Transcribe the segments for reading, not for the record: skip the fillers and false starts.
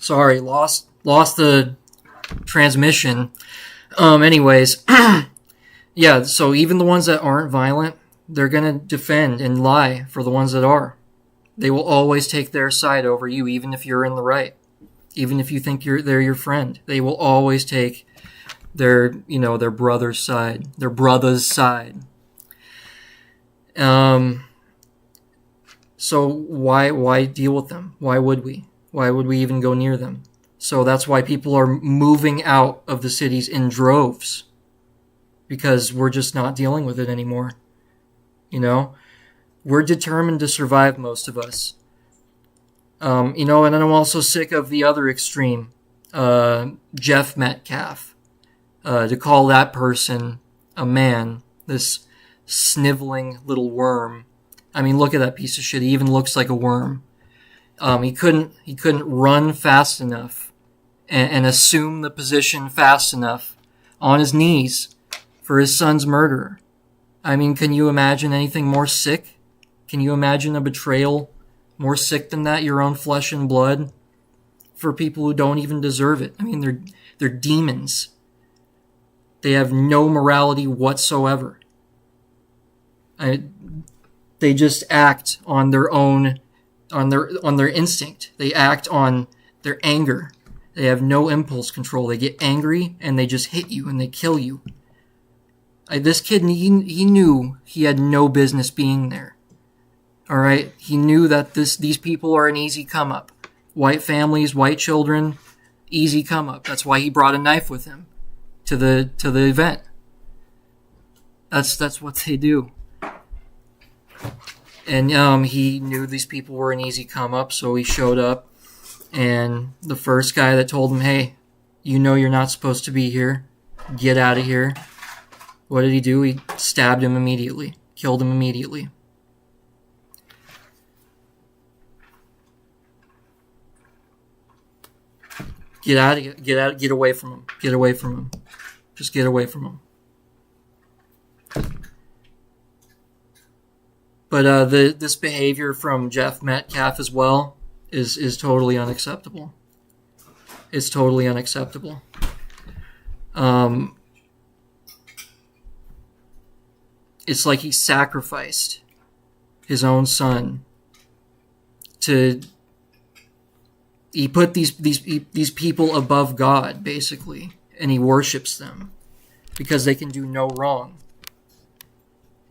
Sorry, lost the transmission. Anyways, yeah, so even the ones that aren't violent, they're going to defend and lie for the ones that are. They will always take their side over you, even if you're in the right. Even if you think they're your friend. They will always take their brother's side. Their brother's side. So why deal with them? Why would we? Why would we even go near them? So that's why people are moving out of the cities in droves. Because we're just not dealing with it anymore. We're determined to survive, most of us. And I'm also sick of the other extreme, Jeff Metcalf. To call that person a man, this sniveling little worm. I mean, look at that piece of shit. He even looks like a worm. He couldn't run fast enough and assume the position fast enough on his knees for his son's murderer. I mean, can you imagine anything more sick? Can you imagine a betrayal more sick than that? Your own flesh and blood for people who don't even deserve it. I mean, they're demons. They have no morality whatsoever. They just act on their own, on their instinct. They act on their anger. They have no impulse control. They get angry and they just hit you and they kill you. This kid, he knew he had no business being there. All right, he knew that these people are an easy come up. White families, white children, easy come up. That's why he brought a knife with him to the event. That's what they do. And he knew these people were an easy come up, so he showed up. And the first guy that told him, "Hey, you know you're not supposed to be here. Get out of here." What did he do? He stabbed him immediately. Killed him immediately. Get out of here. Get away from him. Get away from him. Just get away from him. But this behavior from Jeff Metcalf as well is totally unacceptable. It's totally unacceptable. It's like he sacrificed his own son he put these people above God, basically, and he worships them because they can do no wrong.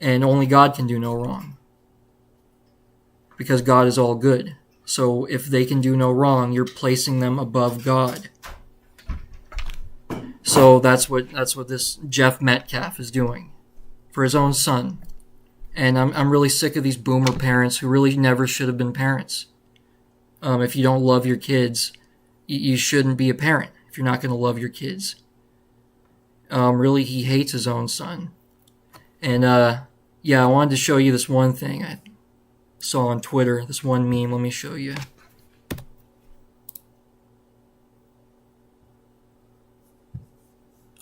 And only God can do no wrong. Because God is all good. So if they can do no wrong, you're placing them above God. So that's what this Jeff Metcalf is doing for his own son. And I'm really sick of these boomer parents who really never should have been parents. If you don't love your kids, you shouldn't be a parent if you're not going to love your kids. Really, he hates his own son. And yeah, I wanted to show you this one thing I saw on Twitter, this one meme. Let me show you.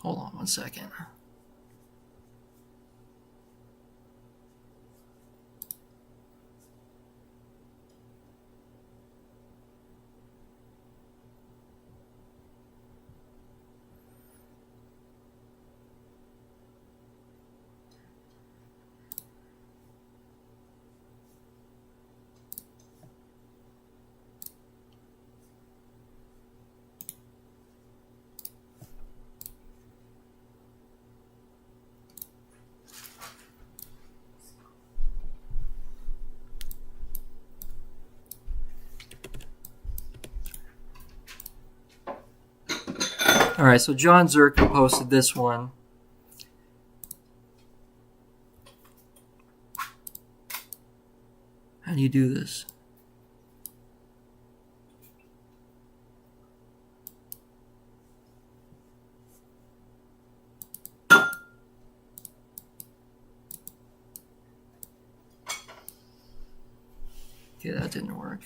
Hold on one second. All right, so John Zerka posted this one. How do you do this? Okay, that didn't work.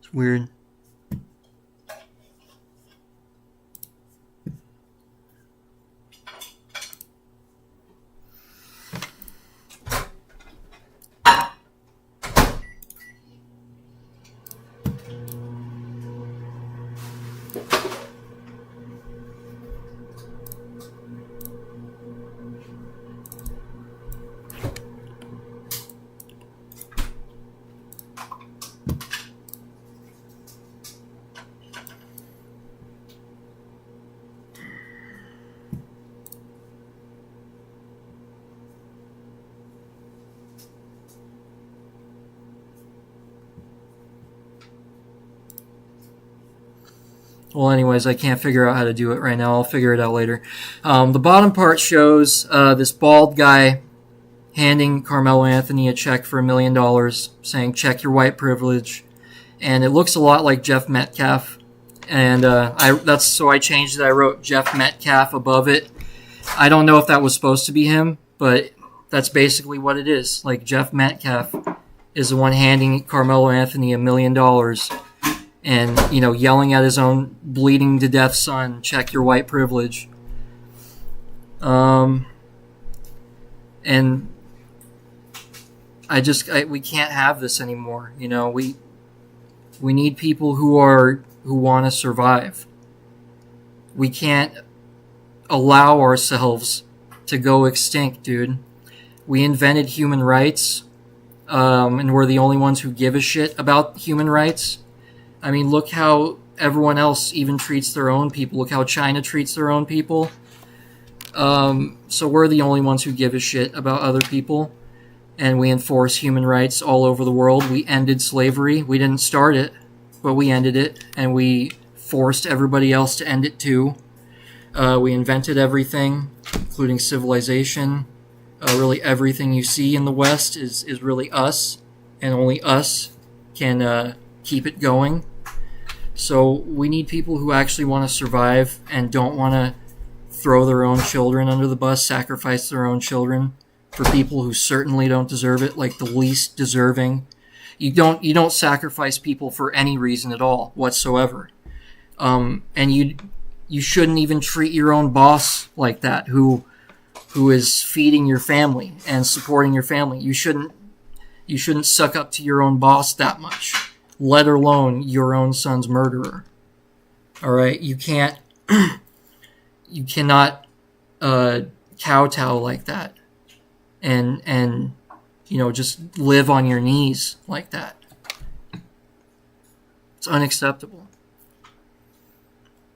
It's weird. Well, anyways, I can't figure out how to do it right now. I'll figure it out later. The bottom part shows this bald guy handing Karmelo Anthony a check for $1 million, saying, check your white privilege. And it looks a lot like Jeff Metcalf. And so I changed it. I wrote Jeff Metcalf above it. I don't know if that was supposed to be him, but that's basically what it is. Like, Jeff Metcalf is the one handing Karmelo Anthony $1 million and, yelling at his own bleeding to death son, check your white privilege. And we can't have this anymore. We need people who want to survive. We can't allow ourselves to go extinct, dude. We invented human rights, and we're the only ones who give a shit about human rights. I mean, look how everyone else even treats their own people. Look how China treats their own people. So we're the only ones who give a shit about other people. And we enforce human rights all over the world. We ended slavery. We didn't start it, but we ended it. And we forced everybody else to end it too. We invented everything, including civilization. Really everything you see in the West is really us. And only us can keep it going. So we need people who actually want to survive and don't want to throw their own children under the bus, sacrifice their own children for people who certainly don't deserve it, like the least deserving. You don't sacrifice people for any reason at all whatsoever. And you shouldn't even treat your own boss like that, who is feeding your family and supporting your family. You shouldn't suck up to your own boss that much, let alone your own son's murderer. All right, you cannot kowtow like that, and just live on your knees like that. It's unacceptable.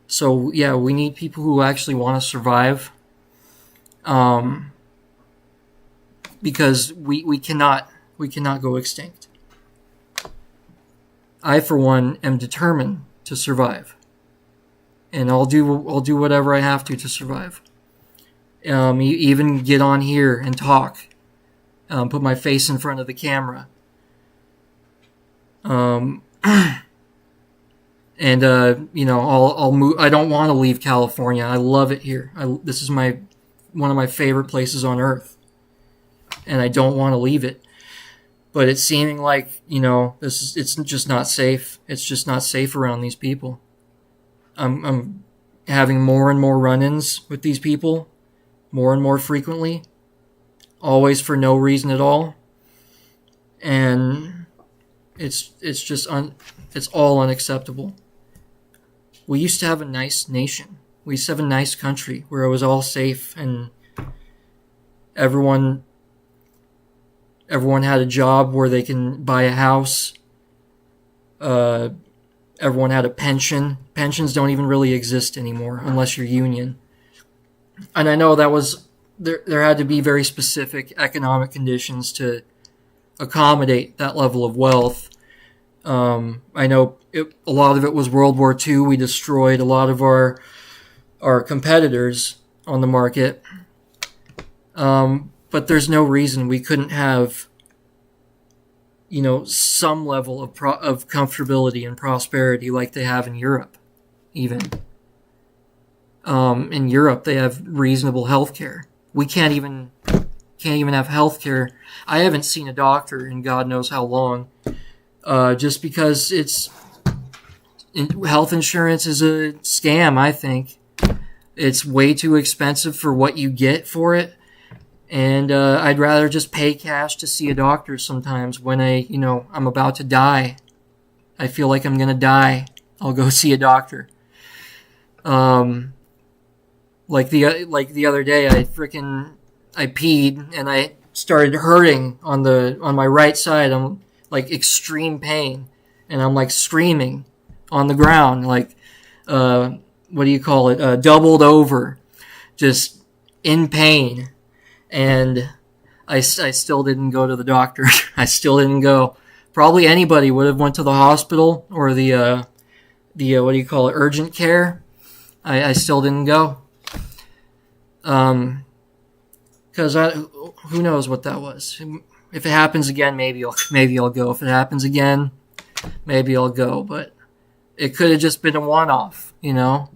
So yeah, we need people who actually want to survive, because we cannot go extinct. I, for one, am determined to survive, and I'll do whatever I have to survive. Even get on here and talk, put my face in front of the camera, and I'll move. I don't want to leave California. I love it here. This is one of my favorite places on earth, and I don't want to leave it. But it's seeming like, it's just not safe. It's just not safe around these people. I'm having more and more run-ins with these people, more and more frequently, always for no reason at all. And it's all unacceptable. We used to have a nice nation. We used to have a nice country where it was all safe and everyone had a job where they can buy a house. Everyone had a pension. Pensions don't even really exist anymore unless you're union. And I know that was there had to be very specific economic conditions to accommodate that level of wealth. I know a lot of it was World War II. We destroyed a lot of our competitors on the market. But there's no reason we couldn't have, some level of comfortability and prosperity like they have in Europe, even. In Europe, they have reasonable health care. We can't even have health care. I haven't seen a doctor in God knows how long, just because health insurance is a scam, I think. It's way too expensive for what you get for it. And I'd rather just pay cash to see a doctor sometimes when I'm about to die. I feel like I'm going to die. I'll go see a doctor. Um, like the other day, I peed and I started hurting on my right side. I'm like extreme pain, and I'm like screaming on the ground, like what do you call it? Doubled over, just in pain, and I still didn't go to the doctor. I still didn't go. Probably anybody would have went to the hospital or the what do you call it, urgent care. I still didn't go. Because who knows what that was. If it happens again, maybe I'll go. If it happens again, maybe I'll go. But it could have just been a one-off, you know.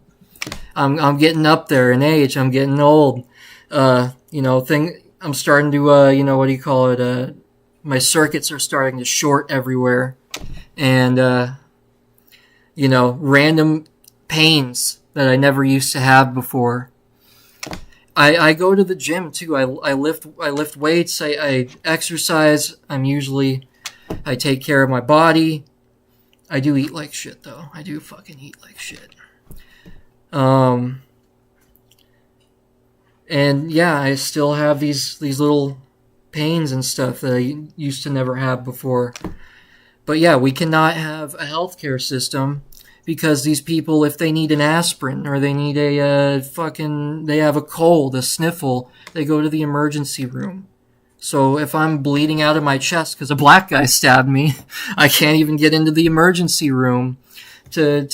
I'm getting up there in age. I'm getting old. I'm starting to what do you call it? My circuits are starting to short everywhere, and random pains that I never used to have before. I go to the gym too. I lift weights. I exercise. I take care of my body. I do eat like shit though. I do fucking eat like shit. And yeah, I still have these little pains and stuff that I used to never have before. But yeah, we cannot have a healthcare system because these people, if they need an aspirin or they need they have a cold, a sniffle, they go to the emergency room. So if I'm bleeding out of my chest because a black guy stabbed me, I can't even get into the emergency room to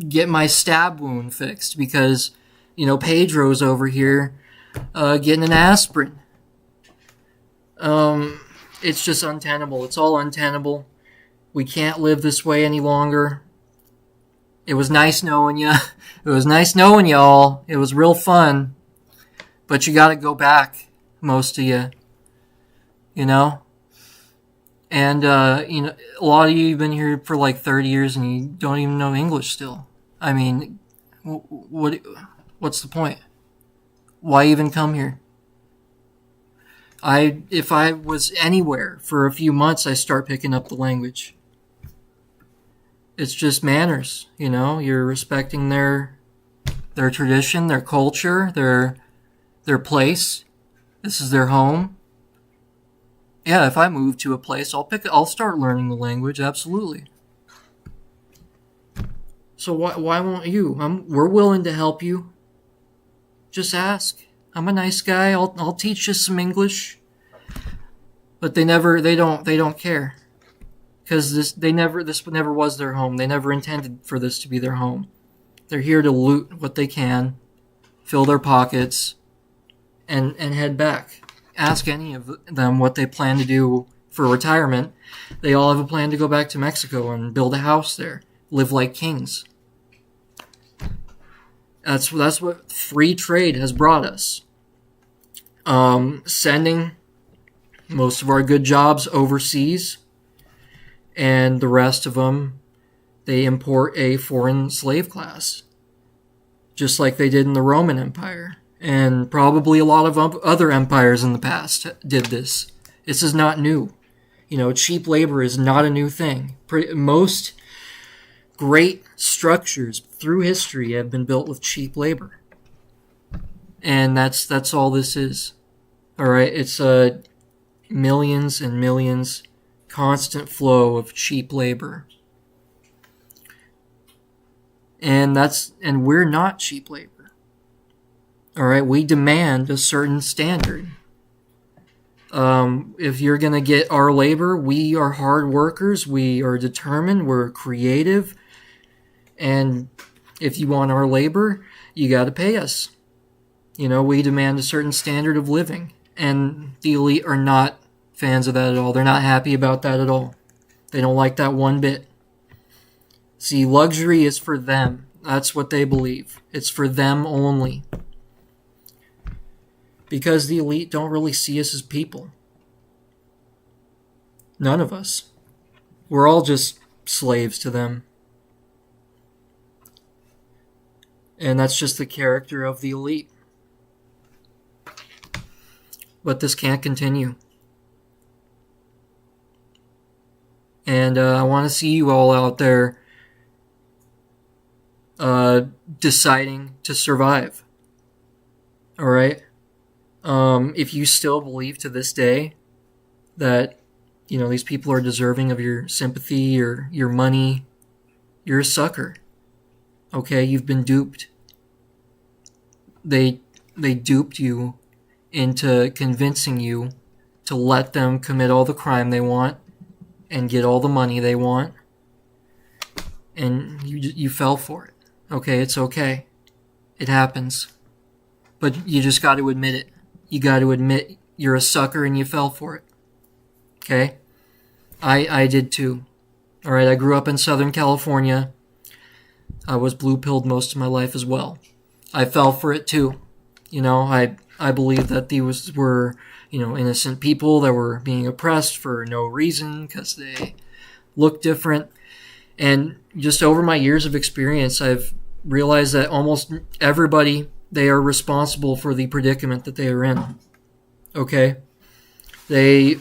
get my stab wound fixed because, Pedro's over here getting an aspirin. It's just untenable. It's all untenable. We can't live this way any longer. It was nice knowing you. It was nice knowing you all. It was real fun. But you gotta go back, most of you. And, a lot of you have been here for like 30 years and you don't even know English still. I mean, what's the point? Why even come here? If I was anywhere for a few months, I start picking up the language. It's just manners, you're respecting their tradition, their culture, their place. This is their home. Yeah, if I move to a place, I'll start learning the language, absolutely. So why won't you? We're willing to help you. Just ask. I'm a nice guy. I'll teach you some English. But they don't care. Because this never was their home. They never intended for this to be their home. They're here to loot what they can, fill their pockets, and head back. Ask any of them what they plan to do for retirement. They all have a plan to go back to Mexico and build a house there, live like kings. That's what free trade has brought us. Sending most of our good jobs overseas, and the rest of them, they import a foreign slave class, just like they did in the Roman Empire. And probably a lot of other empires in the past did this. This is not new. Cheap labor is not a new thing. Most great structures through history have been built with cheap labor. And that's all this is. All right, it's millions and millions, constant flow of cheap labor. And we're not cheap labor. All right, we demand a certain standard. If you're going to get our labor, we are hard workers, we are determined, we're creative, and if you want our labor, you got to pay us. We demand a certain standard of living, and the elite are not fans of that at all. They're not happy about that at all. They don't like that one bit. See, luxury is for them. That's what they believe. It's for them only. Because the elite don't really see us as people. None of us. We're all just slaves to them. And that's just the character of the elite. But this can't continue. And I want to see you all out there deciding to survive. All right? If you still believe to this day that, these people are deserving of your sympathy or your money, you're a sucker. Okay? You've been duped. They duped you into convincing you to let them commit all the crime they want and get all the money they want. And you fell for it. Okay, it's okay. It happens. But you just got to admit it. You got to admit you're a sucker and you fell for it. Okay? I did too. Alright, I grew up in Southern California. I was blue-pilled most of my life as well. I fell for it too. I believe that these were, innocent people that were being oppressed for no reason because they looked different. And just over my years of experience, I've realized that almost everybody, they are responsible for the predicament that they are in. Okay? They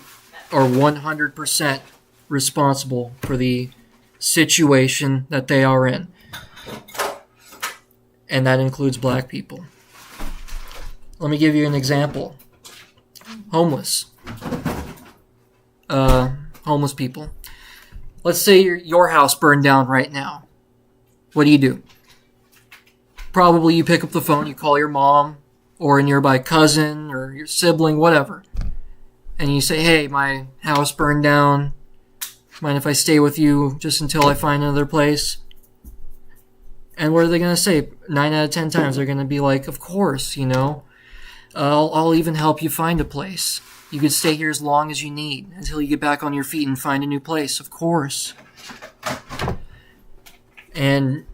are 100% responsible for the situation that they are in. And that includes black people. Let me give you an example. Homeless. Homeless people. Let's say your house burned down right now. What do? Probably you pick up the phone, you call your mom or a nearby cousin or your sibling, whatever. And you say, hey, my house burned down. Mind if I stay with you just until I find another place? And what are they going to say? 9 out of 10 times they're going to be like, of course, I'll even help you find a place. You could stay here as long as you need until you get back on your feet and find a new place, of course. And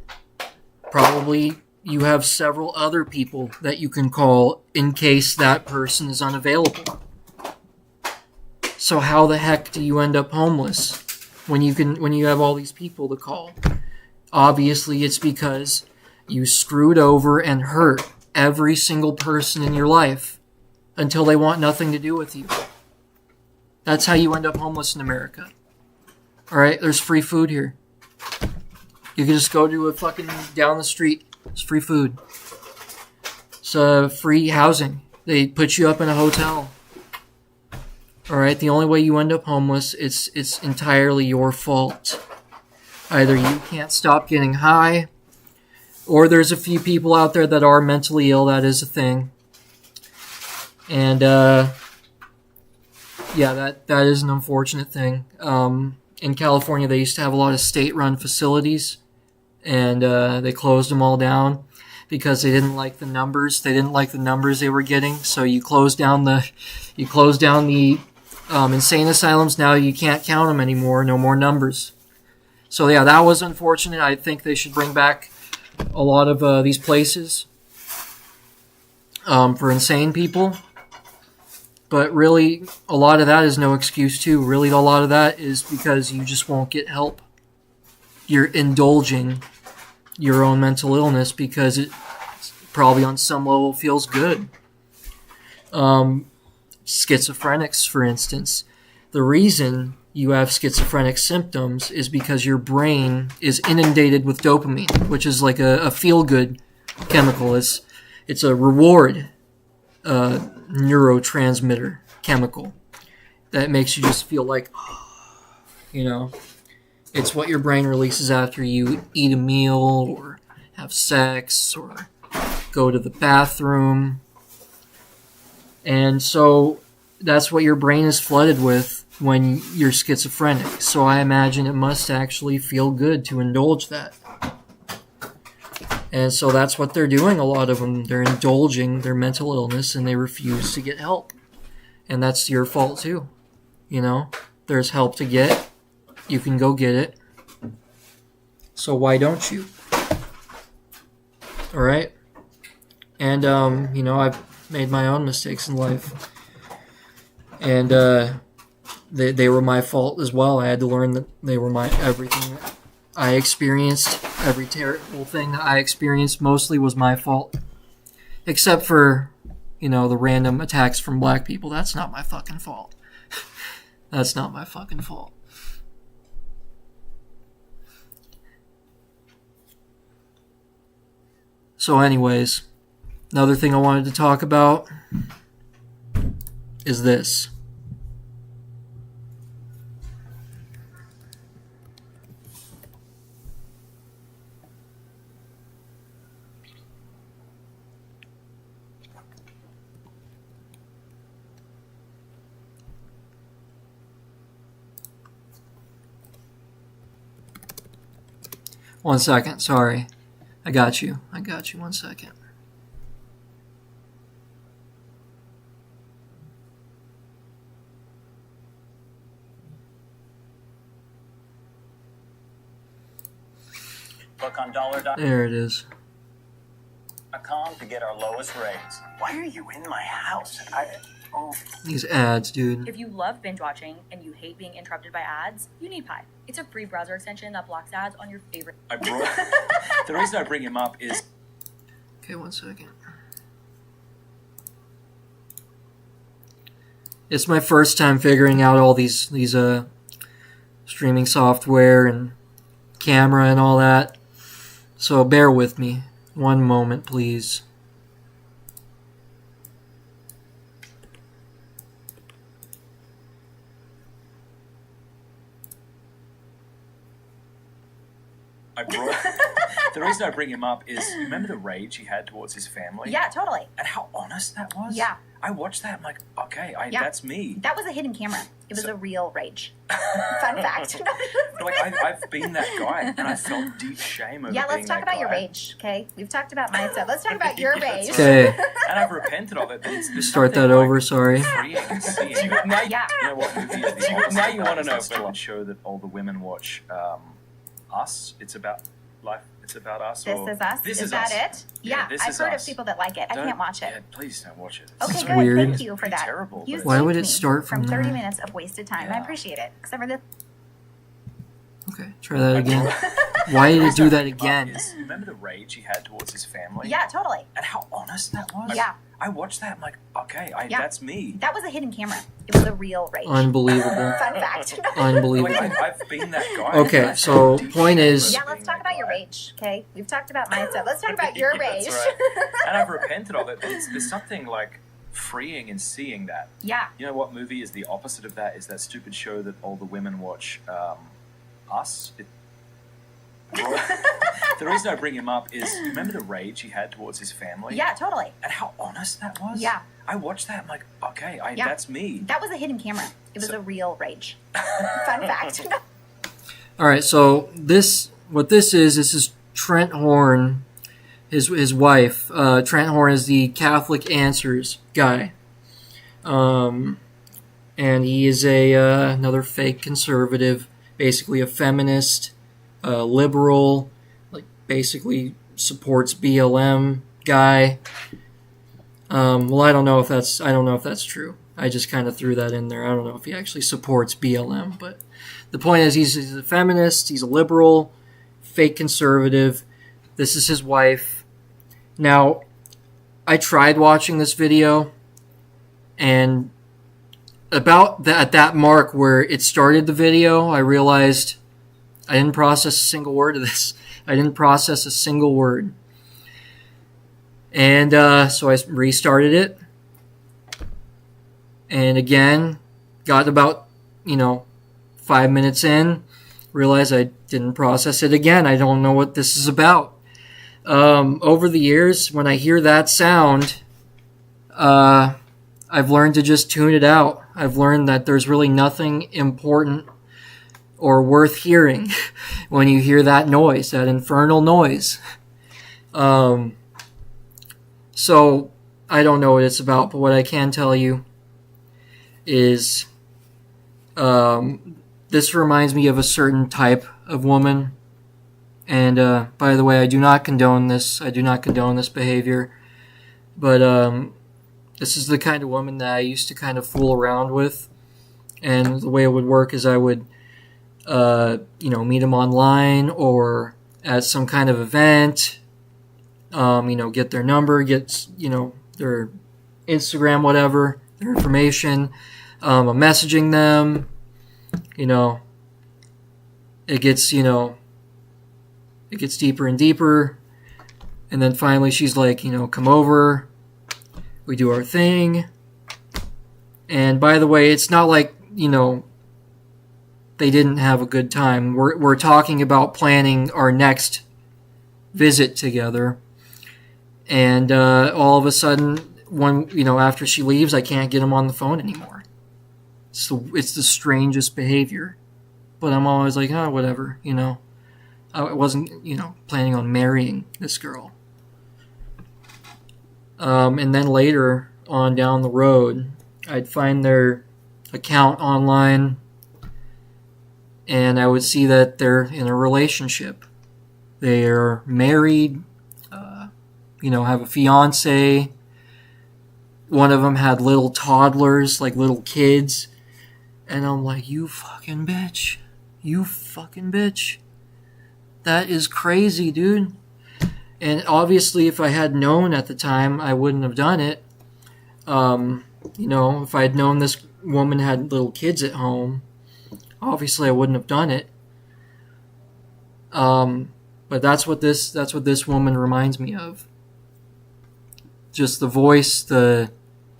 probably you have several other people that you can call in case that person is unavailable. So how the heck do you end up homeless when you have all these people to call? Obviously, it's because you screwed over and hurt every single person in your life until they want nothing to do with you. That's how you end up homeless in America. Alright, there's free food here. You can just go to a fucking down the street. It's free food. It's free housing. They put you up in a hotel. Alright, the only way you end up homeless, it's entirely your fault. Either you can't stop getting high, or there's a few people out there that are mentally ill. That is a thing. And, that is an unfortunate thing. In California, they used to have a lot of state-run facilities, and they closed them all down because they didn't like the numbers. They didn't like the numbers they were getting, so you closed down the insane asylums. Now you can't count them anymore. No more numbers. So yeah, that was unfortunate. I think they should bring back a lot of these places for insane people. But really, a lot of that is no excuse too. Really, a lot of that is because you just won't get help. You're indulging your own mental illness because it probably on some level feels good. Schizophrenics, for instance. The reason you have schizophrenic symptoms is because your brain is inundated with dopamine, which is like a feel-good chemical. It's a reward neurotransmitter chemical that makes you just feel like, it's what your brain releases after you eat a meal or have sex or go to the bathroom. And so that's what your brain is flooded with when you're schizophrenic. So I imagine it must actually feel good to indulge that. And so that's what they're doing, a lot of them. They're indulging their mental illness and they refuse to get help. And that's your fault too. There's help to get. You can go get it. So why don't you? Alright? And, I've made my own mistakes in life. And, they were my fault as well. I had to learn that they were my everything. I experienced every terrible thing that I experienced mostly was my fault. Except for, the random attacks from black people. That's not my fucking fault. That's not my fucking fault. So anyways, another thing I wanted to talk about is this. One second, sorry. I got you. 1 second. Look on dollar. There it is. .com to get our lowest rates. Why are you in my house? These ads, dude. If you love binge watching and you hate being interrupted by ads, you need Pi. It's a free browser extension that blocks ads on your favorite. The reason I bring him up is... Okay, 1 second. It's my first time figuring out all these streaming software and camera and all that. So bear with me. 1 moment, please. The reason I bring him up is, remember the rage he had towards his family? Yeah, totally. And how honest that was? Yeah. I watched that, I'm like, okay, that's me. That was a hidden camera. It was a real rage. Fun fact. I've been that guy, and I felt deep shame over being that guy. Yeah, let's talk about your rage, okay? We've talked about my stuff. Let's talk about your rage. Okay. And I've repented of it. Just start that over, sorry. Yeah. You know what movie is the opposite? Now you want to know. It's a show that all the women watch. Us. It's about life. It's about us. This is us. Is that it? Yeah, I've heard of people that like it. I can't watch it. Yeah, please don't watch it. Okay, It's good. weird. Thank you for that. Terrible, You Why would saved it me start from 30 there? minutes of wasted time. I appreciate it. Except for this. Okay, try that again. Why did it do that again? Remember the rage he had towards his family? Yeah, totally. And how honest that was? Yeah. I watched that, I'm like, okay, that's me. That was a hidden camera. It was a real rage. Unbelievable. Fun fact. Unbelievable. I've been that guy. Okay, so point is... Yeah, let's talk about your rage, okay? We've talked about my stuff. Let's talk about your rage. That's right. And I've repented of it. There's something like freeing in seeing that. Yeah. You know what movie is the opposite of that? Is that stupid show that all the women watch, Us? The reason I bring him up is, remember the rage he had towards his family? Yeah, totally. And how honest that was? Yeah. I watched that, I'm like, okay, that's me. That was a hidden camera. It was a real rage. Fun fact. All right, so this is Trent Horn, his wife. Trent Horn is the Catholic Answers guy. And he is another fake conservative, basically a feminist, liberal, like basically supports BLM guy. Well, I don't know if that's true. I just kind of threw that in there. I don't know if he actually supports BLM, but the point is he's a feminist, he's a liberal, fake conservative. This is his wife. Now, I tried watching this video, and about at that mark where it started the video, I realized I didn't process a single word of this. I didn't process a single word. And so I restarted it. And again, got about, 5 minutes in, realized I didn't process it again. I don't know what this is about. Over the years, when I hear that sound, I've learned to just tune it out. I've learned that there's really nothing important or worth hearing when you hear that noise, that infernal noise. So I don't know what it's about, but what I can tell you is this reminds me of a certain type of woman. And by the way, I do not condone this. I do not condone this behavior. But this is the kind of woman that I used to kind of fool around with. And the way it would work is I would meet them online or at some kind of event, get their number, get, their Instagram, whatever, their information. I'm messaging them, it gets deeper and deeper. And then finally she's like, come over. We do our thing. And by the way, it's not like, they didn't have a good time. We're talking about planning our next visit together. And all of a sudden, after she leaves, I can't get him on the phone anymore. So it's the strangest behavior. But I'm always like, whatever, I wasn't, planning on marrying this girl. And then later on down the road, I'd find their account online, and I would see that they're in a relationship. They're married, have a fiance. One of them had little toddlers, like little kids. And I'm like, you fucking bitch. You fucking bitch. That is crazy, dude. And obviously, if I had known at the time, I wouldn't have done it. If I had known this woman had little kids at home, obviously I wouldn't have done it. But that's what this woman reminds me of. Just the voice, the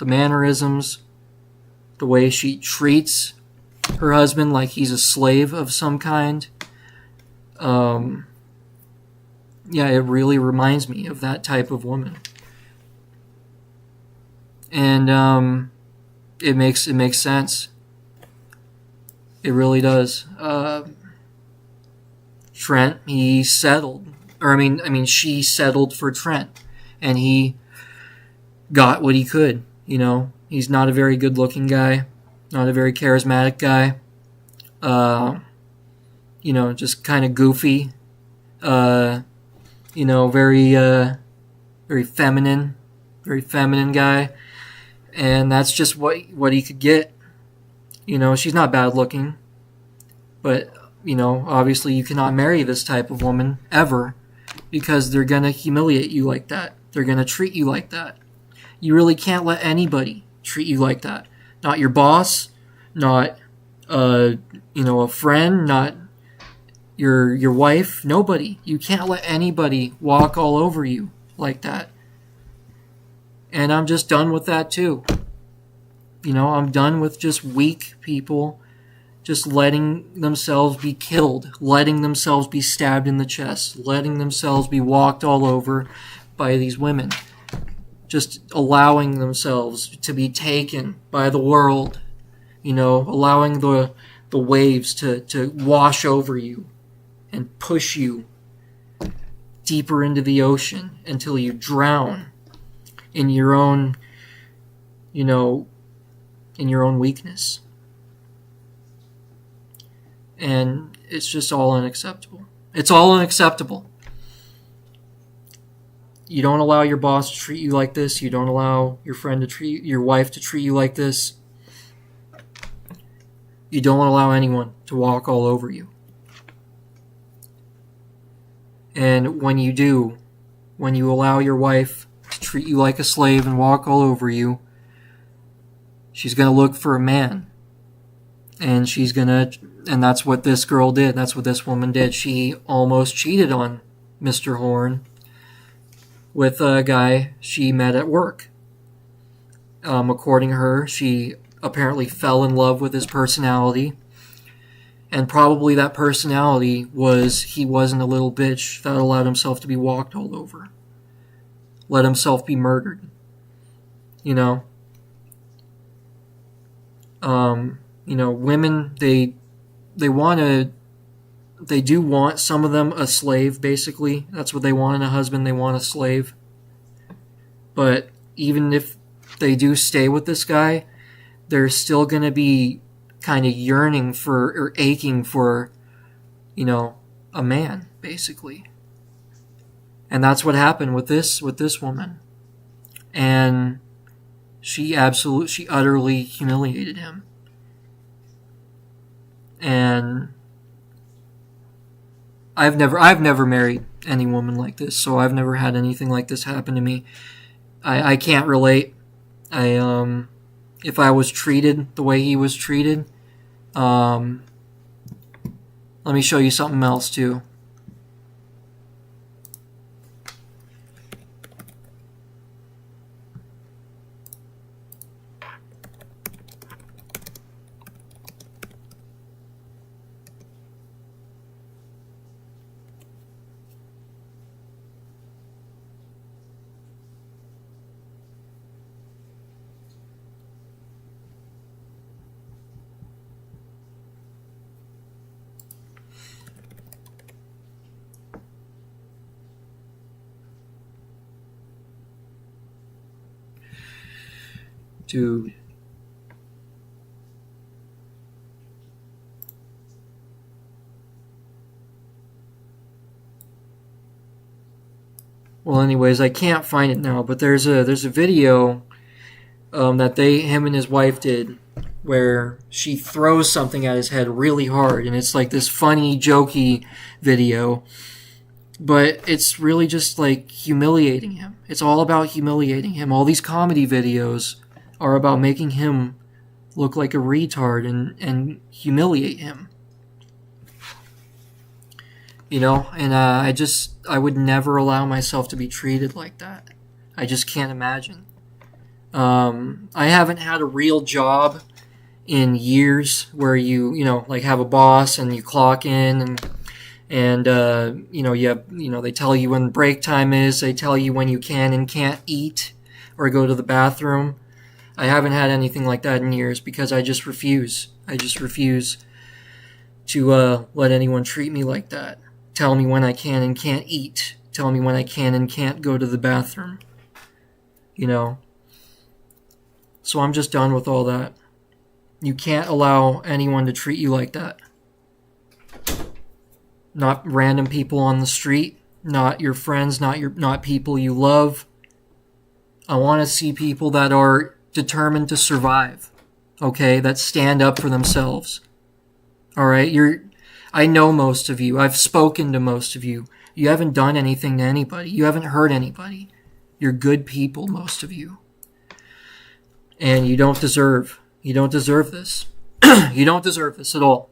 mannerisms, the way she treats her husband like he's a slave of some kind. It really reminds me of that type of woman. And it makes sense. It really does. Trent, he settled. She settled for Trent. And he got what he could, He's not a very good-looking guy. Not a very charismatic guy. Just kind of goofy. Very feminine. Very feminine guy. And that's just what he could get. She's not bad looking. But, obviously you cannot marry this type of woman ever. Because they're going to humiliate you like that. They're going to treat you like that. You really can't let anybody treat you like that. Not your boss, not a friend, not your wife, nobody. You can't let anybody walk all over you like that. And I'm just done with that too. I'm done with just weak people just letting themselves be killed, letting themselves be stabbed in the chest, letting themselves be walked all over by these women. Just allowing themselves to be taken by the world, allowing the waves to wash over you and push you deeper into the ocean until you drown in your own, in your own weakness. And it's just all unacceptable. It's all unacceptable. You don't allow your boss to treat you like this. You don't allow your wife to treat you like this. You don't allow anyone to walk all over you. And when you do, when you allow your wife to treat you like a slave and walk all over you, she's going to look for a man. And and that's what this girl did. That's what this woman did. She almost cheated on Mr. Horn with a guy she met at work. According to her, she apparently fell in love with his personality. And probably that personality was he wasn't a little bitch that allowed himself to be walked all over. Let himself be murdered. Women, they do want, some of them, a slave, basically. That's what they want in a husband. They want a slave. But even if they do stay with this guy, they're still going to be kind of yearning for, or aching for, a man, basically. And that's what happened with this woman. And she utterly humiliated him. And I've never married any woman like this, so I've never had anything like this happen to me. I can't relate. If I was treated the way he was treated, let me show you something else too. Dude. Well, anyways, I can't find it now, but there's a video that him and his wife did, where she throws something at his head really hard, and it's like this funny, jokey video, but it's really just like humiliating him. It's all about humiliating him. All these comedy videos are about making him look like a retard and humiliate him. You know, and I would never allow myself to be treated like that. I just can't imagine. I haven't had a real job in years where you know, like have a boss and you clock in and you know, they tell you when break time is, they tell you when you can and can't eat or go to the bathroom. I haven't had anything like that in years because I just refuse. I just refuse to let anyone treat me like that. Tell me when I can and can't eat. Tell me when I can and can't go to the bathroom. You know? So I'm just done with all that. You can't allow anyone to treat you like that. Not random people on the street, not your friends, not people you love. I want to see people that are determined to survive. Okay? That stand up for themselves. All right? I know most of you. I've spoken to most of you. You haven't done anything to anybody. You haven't hurt anybody. You're good people, most of you. And you don't deserve this. You don't deserve this at all.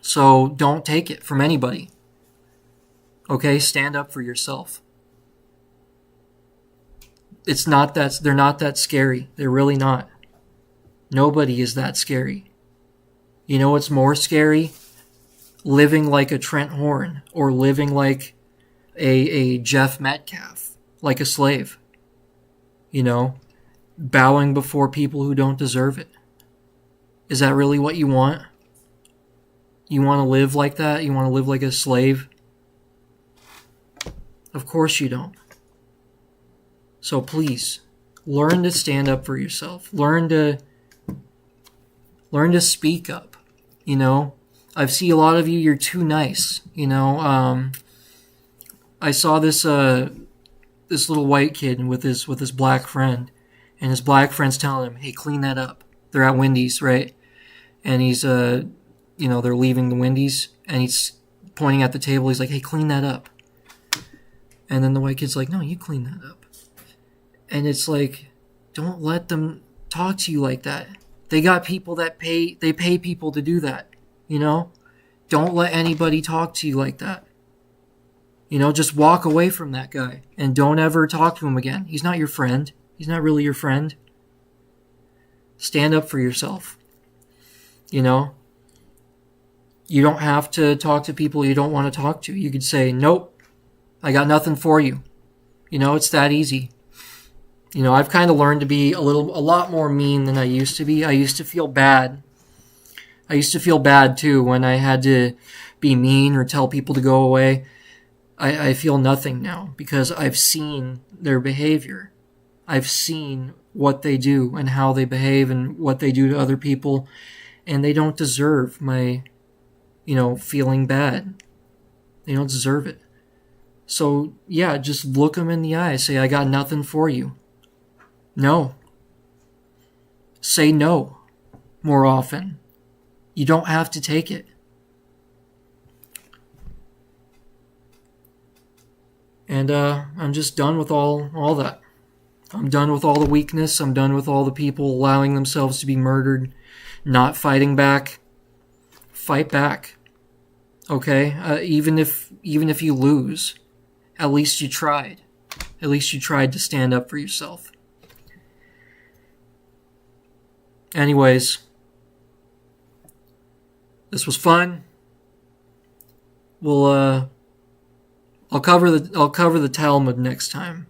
So don't take it from anybody. Okay? Stand up for yourself. They're not that scary. They're really not. Nobody is that scary. You know what's more scary? Living like a Trent Horn or living like a Jeff Metcalf, like a slave. You know, bowing before people who don't deserve it. Is that really what you want? You want to live like that? You want to live like a slave? Of course you don't. So please, learn to stand up for yourself. Learn to speak up, you know? I see a lot of you, you're too nice, you know. I saw this little white kid with his black friend, and his black friend's telling him, "Hey, clean that up." They're at Wendy's, right? And he's you know, they're leaving the Wendy's, and he's pointing at the table. He's like, "Hey, clean that up." And then the white kid's like, "No, you clean that up." And it's like, don't let them talk to you like that. They got people that pay people to do that. You know, don't let anybody talk to you like that. You know, just walk away from that guy and don't ever talk to him again. He's not your friend. He's not really your friend. Stand up for yourself. You know, you don't have to talk to people you don't want to talk to. You could say, "Nope, I got nothing for you." You know, it's that easy. You know, I've kind of learned to be a lot more mean than I used to be. I used to feel bad. I used to feel bad too when I had to be mean or tell people to go away. I feel nothing now because I've seen their behavior. I've seen what they do and how they behave and what they do to other people, and they don't deserve my, you know, feeling bad. They don't deserve it. So, yeah, just look them in the eye. Say, "I got nothing for you." No. Say no more often. You don't have to take it. And I'm just done with all that. I'm done with all the weakness. I'm done with all the people allowing themselves to be murdered, not fighting back. Fight back. Okay? Even if you lose, at least you tried. At least you tried to stand up for yourself. Anyways, this was fun. I'll cover the Talmud next time.